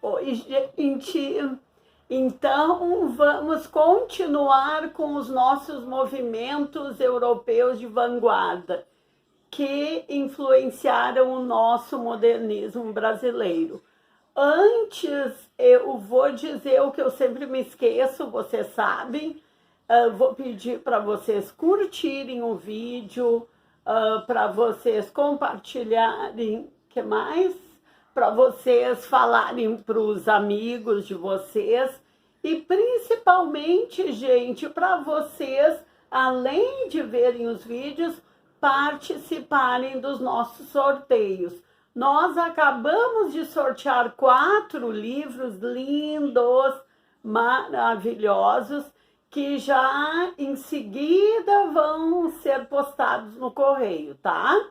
Oi, gente. Então, vamos continuar com os nossos movimentos europeus de vanguarda, que influenciaram o nosso modernismo brasileiro. Antes, eu vou dizer o que eu sempre me esqueço, vocês sabem. Vou pedir para vocês curtirem o vídeo, para vocês compartilharem, que mais? Para vocês falarem para os amigos de vocês e principalmente, gente, para vocês, além de verem os vídeos, participarem dos nossos sorteios. Nós acabamos de sortear 4 livros lindos, maravilhosos, que já em seguida vão ser postados no correio, tá?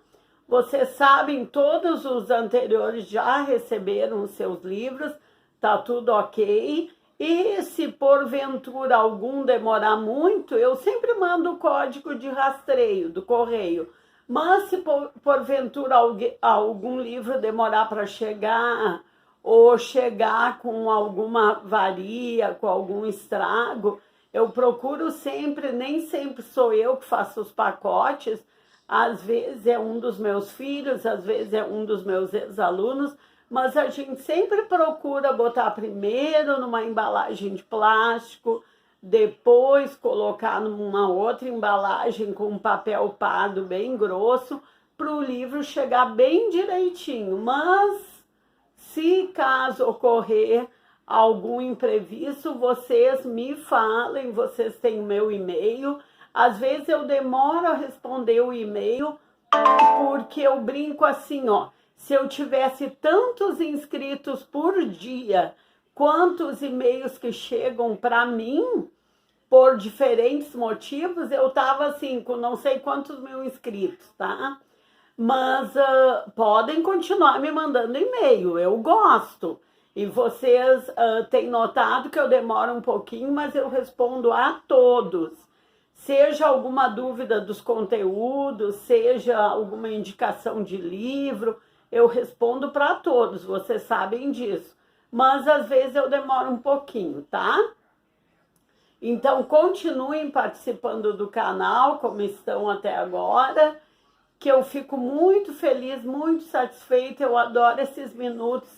Vocês sabem, todos os anteriores já receberam os seus livros, tá tudo ok. E se porventura algum demorar muito, eu sempre mando o código de rastreio do correio. Mas se porventura algum livro demorar para chegar, ou chegar com alguma avaria, com algum estrago, eu procuro sempre, nem sempre sou eu que faço os pacotes, às vezes é um dos meus filhos, às vezes é um dos meus ex-alunos, mas a gente sempre procura botar primeiro numa embalagem de plástico, depois colocar numa outra embalagem com um papel pardo bem grosso, para o livro chegar bem direitinho. Mas, se caso ocorrer algum imprevisto, vocês me falem, vocês têm o meu e-mail. Às vezes eu demoro a responder o e-mail, porque eu brinco assim, ó, se eu tivesse tantos inscritos por dia, quantos e-mails que chegam para mim, por diferentes motivos, eu tava assim, com não sei quantos mil inscritos, tá? Mas podem continuar me mandando e-mail, eu gosto. E vocês têm notado que eu demoro um pouquinho, mas eu respondo a todos. Seja alguma dúvida dos conteúdos, seja alguma indicação de livro, eu respondo para todos, vocês sabem disso. Mas às vezes eu demoro um pouquinho, tá? Então continuem participando do canal, como estão até agora, que eu fico muito feliz, muito satisfeita, eu adoro esses minutos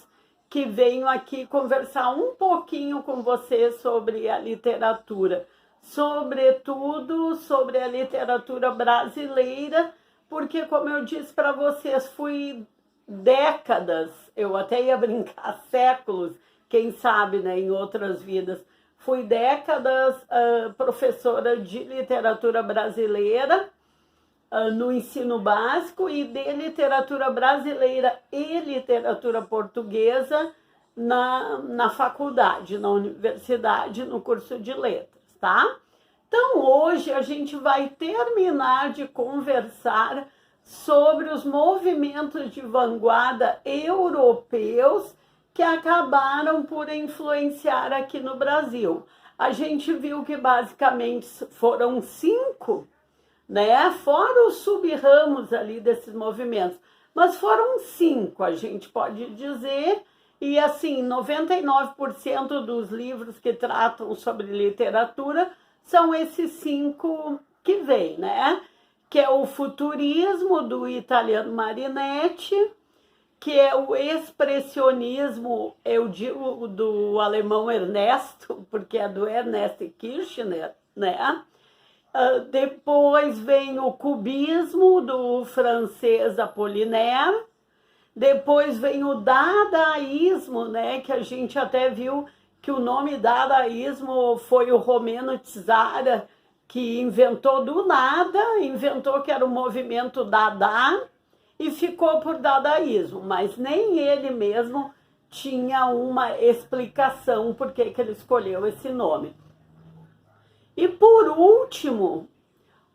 que venho aqui conversar um pouquinho com vocês sobre a literatura. Sobretudo sobre a literatura brasileira, porque, como eu disse para vocês, fui décadas, eu até ia brincar séculos, quem sabe, né, em outras vidas, fui décadas professora de literatura brasileira no ensino básico e de literatura brasileira e literatura portuguesa na faculdade, na universidade, no curso de letras. Tá? Então, hoje a gente vai terminar de conversar sobre os movimentos de vanguarda europeus que acabaram por influenciar aqui no Brasil. A gente viu que basicamente foram 5, né? Fora os sub-ramos ali desses movimentos, mas foram 5, a gente pode dizer. E assim, 99% dos livros que tratam sobre literatura são esses 5 que vêm, né? Que é o futurismo do italiano Marinetti, que é o expressionismo, eu digo, do alemão Ernesto, porque é do Ernest Kirchner, né? Depois vem o cubismo do francês Apollinaire. Depois vem o dadaísmo, né, que a gente até viu que o nome dadaísmo foi o Romeno Tzara, que inventou do nada, inventou que era o movimento Dada e ficou por dadaísmo, mas nem ele mesmo tinha uma explicação por que ele escolheu esse nome. E por último,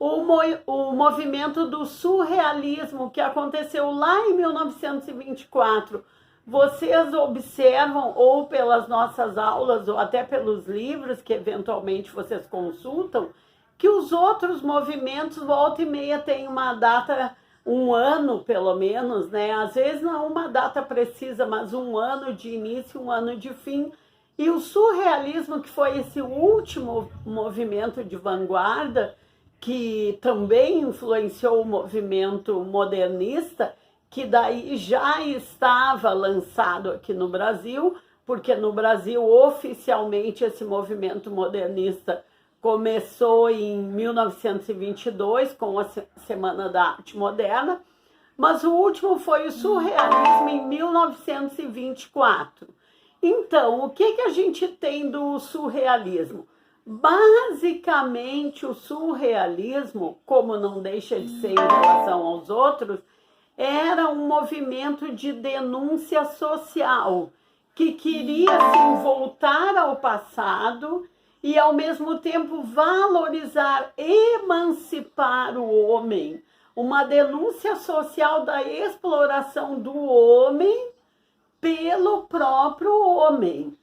o movimento do surrealismo, que aconteceu lá em 1924. Vocês observam, ou pelas nossas aulas, ou até pelos livros que eventualmente vocês consultam, que os outros movimentos, volta e meia, têm uma data um ano, pelo menos, né? Às vezes não uma data precisa, mas um ano de início, um ano de fim. E o surrealismo, que foi esse último movimento de vanguarda, que também influenciou o movimento modernista, que daí já estava lançado aqui no Brasil, porque no Brasil, oficialmente, esse movimento modernista começou em 1922, com a Semana da Arte Moderna, mas o último foi o surrealismo em 1924. Então, o que a gente tem do surrealismo? Basicamente, o surrealismo, como não deixa de ser em relação aos outros, era um movimento de denúncia social, que queria assim, voltar ao passado e, ao mesmo tempo, valorizar, emancipar o homem. Uma denúncia social da exploração do homem pelo próprio homem.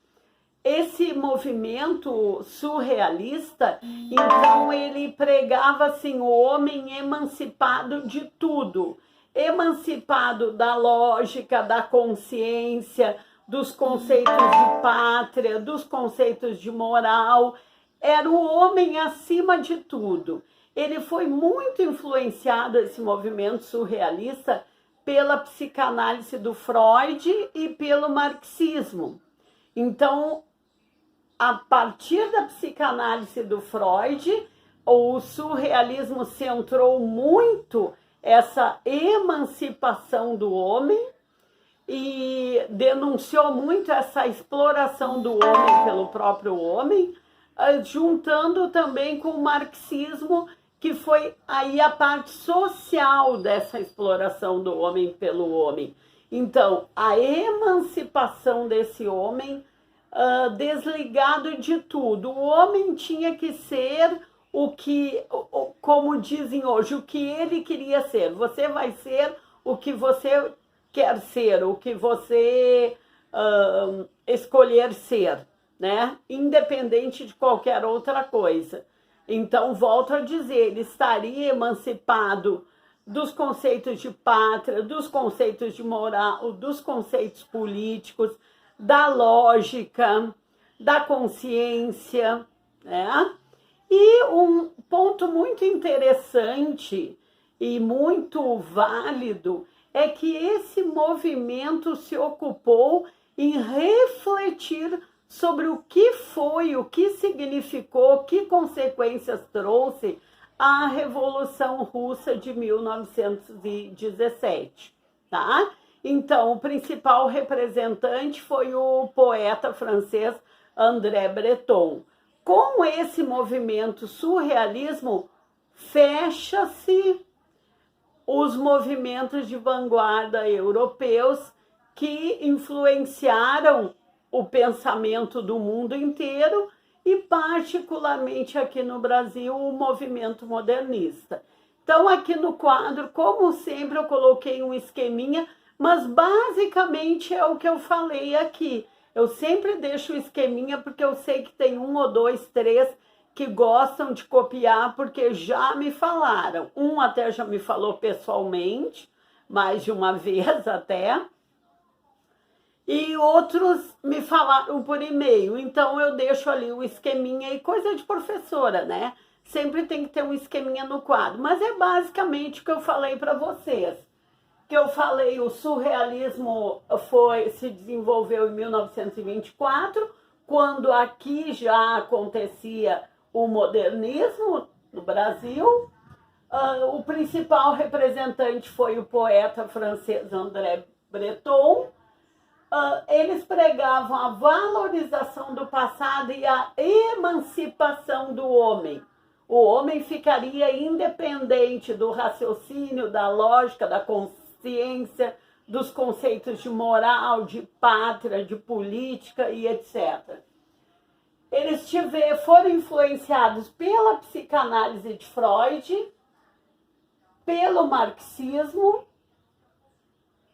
Esse movimento surrealista, então, ele pregava assim, o homem emancipado de tudo. Emancipado da lógica, da consciência, dos conceitos de pátria, dos conceitos de moral. Era o homem acima de tudo. Ele foi muito influenciado, esse movimento surrealista, pela psicanálise do Freud e pelo marxismo. Então, a partir da psicanálise do Freud, o surrealismo centrou muito essa emancipação do homem e denunciou muito essa exploração do homem pelo próprio homem, juntando também com o marxismo, que foi aí a parte social dessa exploração do homem pelo homem. Então, a emancipação desse homem desligado de tudo. O homem tinha que ser o que, como dizem hoje, o que ele queria ser. Você vai ser o que você quer ser, o que você escolher ser, né? Independente de qualquer outra coisa. Então, volto a dizer, ele estaria emancipado dos conceitos de pátria, dos conceitos de moral, dos conceitos políticos, da lógica, da consciência, né? E um ponto muito interessante e muito válido é que esse movimento se ocupou em refletir sobre o que foi, o que significou, que consequências trouxe a Revolução Russa de 1917, tá? Então, o principal representante foi o poeta francês André Breton. Com esse movimento surrealismo, fecha-se os movimentos de vanguarda europeus que influenciaram o pensamento do mundo inteiro e, particularmente aqui no Brasil, o movimento modernista. Então, aqui no quadro, como sempre, eu coloquei um esqueminha, mas basicamente é o que eu falei aqui. Eu sempre deixo o esqueminha porque eu sei que tem 1 ou 2, 3 que gostam de copiar, porque já me falaram. Um até já me falou pessoalmente, mais de uma vez até. E outros me falaram por e-mail. Então eu deixo ali o esqueminha e coisa de professora, né? Sempre tem que ter um esqueminha no quadro. Mas é basicamente o que eu falei para vocês. Que eu falei, o surrealismo se desenvolveu em 1924, quando aqui já acontecia o modernismo no Brasil. O principal representante foi o poeta francês André Breton. Eles pregavam a valorização do passado e a emancipação do homem. O homem ficaria independente do raciocínio, da lógica, da consciência, dos conceitos de moral, de pátria, de política e etc. Eles foram influenciados pela psicanálise de Freud, pelo marxismo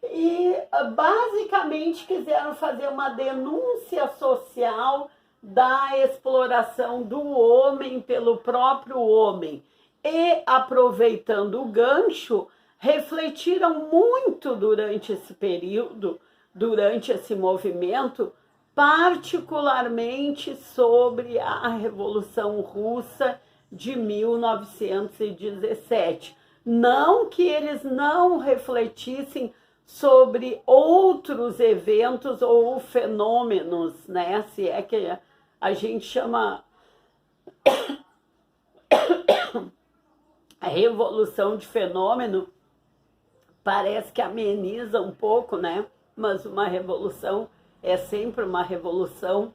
e basicamente quiseram fazer uma denúncia social da exploração do homem pelo próprio homem e, aproveitando o gancho, refletiram muito durante esse período, durante esse movimento, particularmente sobre a Revolução Russa de 1917. Não que eles não refletissem sobre outros eventos ou fenômenos, né? Se é que a gente chama a revolução de fenômeno, parece que ameniza um pouco, né? Mas uma revolução é sempre uma revolução,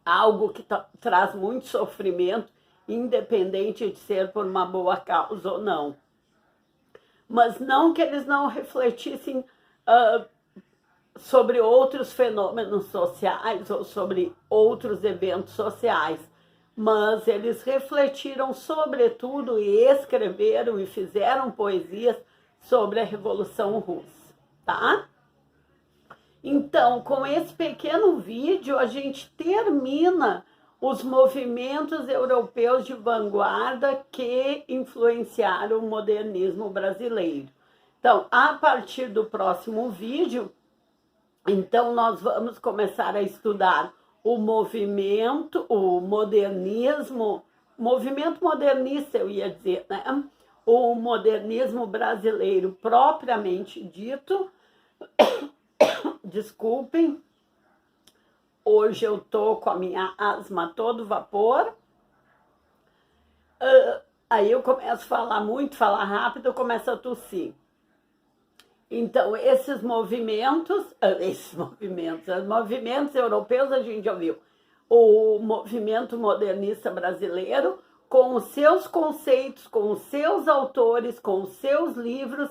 algo que traz muito sofrimento, independente de ser por uma boa causa ou não. Mas não que eles não refletissem sobre outros fenômenos sociais ou sobre outros eventos sociais, mas eles refletiram sobretudo e escreveram e fizeram poesias sobre a Revolução Russa, tá? Então, com esse pequeno vídeo, a gente termina os movimentos europeus de vanguarda que influenciaram o modernismo brasileiro. Então, a partir do próximo vídeo, então nós vamos começar a estudar o movimento modernista, eu ia dizer, né? O modernismo brasileiro propriamente dito. Desculpem, hoje eu tô com a minha asma a todo vapor. Aí eu começo a falar muito, falar rápido, eu começo a tossir. Então, os movimentos europeus, a gente já viu. O movimento modernista brasileiro, com os seus conceitos, com os seus autores, com os seus livros,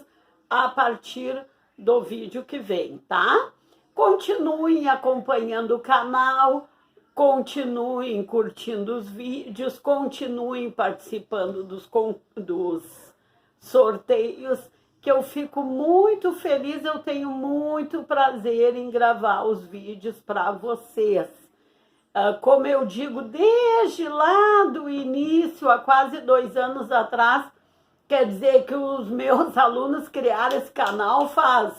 a partir do vídeo que vem, tá? Continuem acompanhando o canal, continuem curtindo os vídeos, continuem participando dos sorteios, que eu fico muito feliz, eu tenho muito prazer em gravar os vídeos para vocês. Como eu digo, desde lá do início, há quase 2 anos atrás, quer dizer que os meus alunos criaram esse canal faz,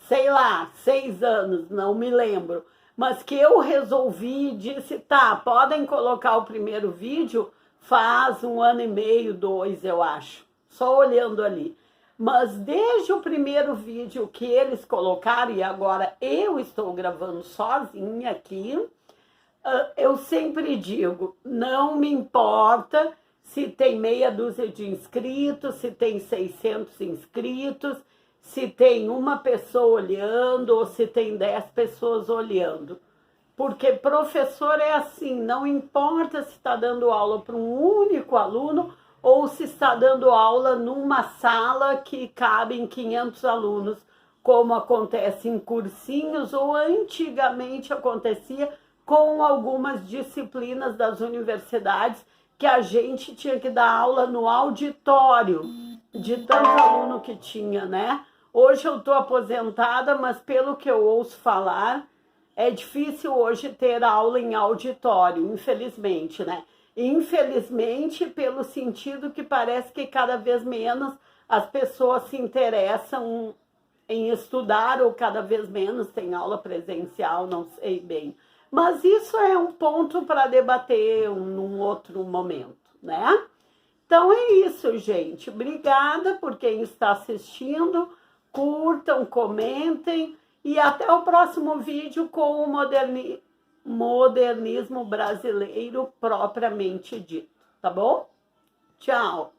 sei lá, 6 anos, não me lembro. Mas que eu resolvi, disse, tá, podem colocar o primeiro vídeo, faz 1 ano e meio, 2, eu acho, só olhando ali. Mas desde o primeiro vídeo que eles colocaram, e agora eu estou gravando sozinha aqui, eu sempre digo, não me importa se tem meia dúzia de inscritos, se tem 600 inscritos, se tem uma pessoa olhando ou se tem 10 pessoas olhando. Porque professor é assim, não importa se está dando aula para um único aluno ou se está dando aula numa sala que cabem 500 alunos, como acontece em cursinhos ou antigamente acontecia com algumas disciplinas das universidades, que a gente tinha que dar aula no auditório, de tanto aluno que tinha, né? Hoje eu estou aposentada, mas pelo que eu ouço falar, é difícil hoje ter aula em auditório, infelizmente, né? Infelizmente, pelo sentido que parece que cada vez menos as pessoas se interessam em estudar ou cada vez menos tem aula presencial, não sei bem. Mas isso é um ponto para debater num outro momento, né? Então é isso, gente. Obrigada por quem está assistindo. Curtam, comentem e até o próximo vídeo com o modernismo brasileiro propriamente dito, tá bom? Tchau!